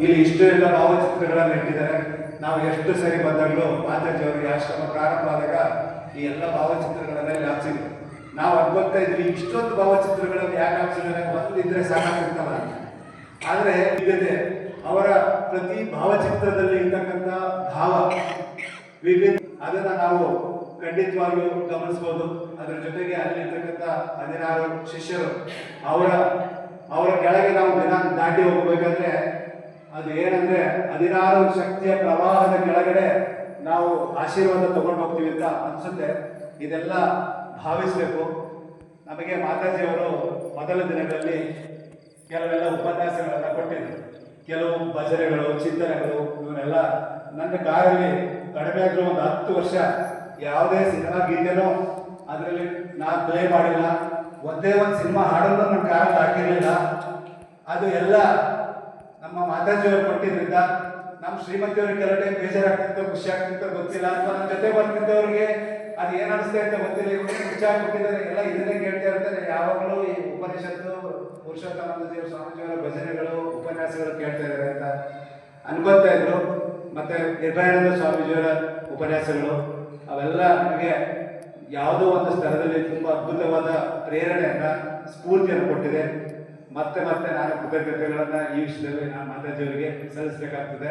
ಇಲ್ಲಿ ಇಷ್ಟು ಎಲ್ಲ ಭಾವಚಿತ್ರಗಳನ್ನು ಇಟ್ಟಿದ್ದಾರೆ. ನಾವು ಎಷ್ಟು ಸರಿ ಬಂದಾಗಲೂ ಮಾತಾಜಿಯವರಿಗೆ ಆಶ್ರಮ ಪ್ರಾರಂಭ ಆದಾಗ ಈ ಎಲ್ಲ ಭಾವಚಿತ್ರಗಳನ್ನ ಇಲ್ಲಿ ಹಾಕ್ಸಿದ್ವಿ. ನಾವು ಅನ್ಕೊಳ್ತಾ ಇದ್ವಿ ಇಷ್ಟೊಂದು ಭಾವಚಿತ್ರಗಳನ್ನು ಯಾಕೆ ಹಾಕ್ಸಿದ್ದಾರೆ, ಒಂದಿದ್ರೆ ಸಾಕಾಗ್ತಲ್ಲ. ಆದರೆ ಇದೆ ಅವರ ಪ್ರತಿ ಭಾವಚಿತ್ರದಲ್ಲಿ ಇರ್ತಕ್ಕಂಥ ಭಾವ ವಿಭಿನ್ನ, ಅದನ್ನ ನಾವು ಖಂಡಿತವಾಗಿಯೂ ಗಮನಿಸಬಹುದು. ಅದರ ಜೊತೆಗೆ ಅಲ್ಲಿರ್ತಕ್ಕಂಥ 16 ಶಿಷ್ಯರು, ಅವರ ಕೆಳಗೆ ನಾವು ದಿನ ದಾಟಿ ಹೋಗಬೇಕಾದ್ರೆ ಅದು ಏನಂದ್ರೆ 16 ಶಕ್ತಿಯ ಪ್ರವಾಹದ ಕೆಳಗಡೆ ನಾವು ಆಶೀರ್ವಾದ ತಗೊಂಡು ಹೋಗ್ತೀವಿ ಅಂತ ಅನ್ಸುತ್ತೆ. ಇದೆಲ್ಲ ಭಾವಿಸಬೇಕು. ನಮಗೆ ಮಾತಾಜಿಯವರು ಮೊದಲ ದಿನಗಳಲ್ಲಿ ಕೆಲವೆಲ್ಲ ಉಪನ್ಯಾಸಗಳನ್ನು ಕೊಟ್ಟಿದ್ರು. ಕೆಲವು ಭಜನೆಗಳು, ಚಿಂತನೆಗಳು, ಇವನ್ನೆಲ್ಲ ನನ್ನ ಕಾರಲ್ಲಿ ಕಡಿಮೆ ಆದರೂ ಒಂದು 10 ವರ್ಷ ಯಾವುದೇ ಸಿನಿಮಾ ಗೀತೆನೋ ಅದರಲ್ಲಿ ನಾನು ಪ್ಲೇ ಮಾಡಿಲ್ಲ. ಒಂದೇ ಒಂದು ಸಿನಿಮಾ ಹಾಡನ್ನು ನನ್ನ ಕಾರಲ್ಲಿ ಹಾಕಿರಲಿಲ್ಲ. ಅದು ಎಲ್ಲ ನಮ್ಮ ಮಾತಾಜಿಯವರು ಕೊಟ್ಟಿದ್ರಿಂದ ನಮ್ಮ ಶ್ರೀಮತಿಯವ್ರಿಗೆ ಕೆಲವು ಟೈಮ್ ಬೇಜಾರಾಗ್ತಿತ್ತು, ಖುಷಿ ಆಗ್ತಿತ್ತು ಗೊತ್ತಿಲ್ಲ, ಅಥವಾ ನಮ್ಮ ಜೊತೆ ಬರ್ತಿದ್ದವ್ರಿಗೆ ಅದು ಏನು ಅನಿಸ್ತಾ ಇತ್ತು ಗೊತ್ತಿಲ್ಲ. ಇವರು ಖುಷಿ ಕೊಟ್ಟಿದ್ದಾರೆ, ಎಲ್ಲ ಇದನ್ನೇ ಕೇಳ್ತಾ ಇರ್ತಾರೆ. ಯಾವಾಗಲೂ ಈ ಉಪನಿಷತ್ತು, ಪುರುಷೋತ್ತಮಾನಂದಜಿಯವರ ಸ್ವಾಮೀಜಿಯವರ ಭಜನೆಗಳು, ಉಪನ್ಯಾಸಗಳು ಕೇಳ್ತಾ ಇದ್ದಾರೆ ಅಂತ ಅನ್ಕೊತಾ ಇದ್ರು. ಮತ್ತೆ ನಿರ್ಭಯಾನಂದ ಸ್ವಾಮೀಜಿಯವರ ಉಪನ್ಯಾಸಗಳು ಅವೆಲ್ಲ ನಮಗೆ ಯಾವುದೋ ಒಂದು ಸ್ಥಳದಲ್ಲಿ ತುಂಬ ಅದ್ಭುತವಾದ ಪ್ರೇರಣೆಯನ್ನ, ಸ್ಫೂರ್ತಿಯನ್ನು ಕೊಟ್ಟಿದೆ. ಮತ್ತೆ ನಾನು ಕೃತಜ್ಞತೆಗಳನ್ನ ಈ ವಿಷಯದಲ್ಲಿ ನಾನು ಮಾತಾಜಿಯವರಿಗೆ ಸಲ್ಲಿಸಬೇಕಾಗ್ತದೆ.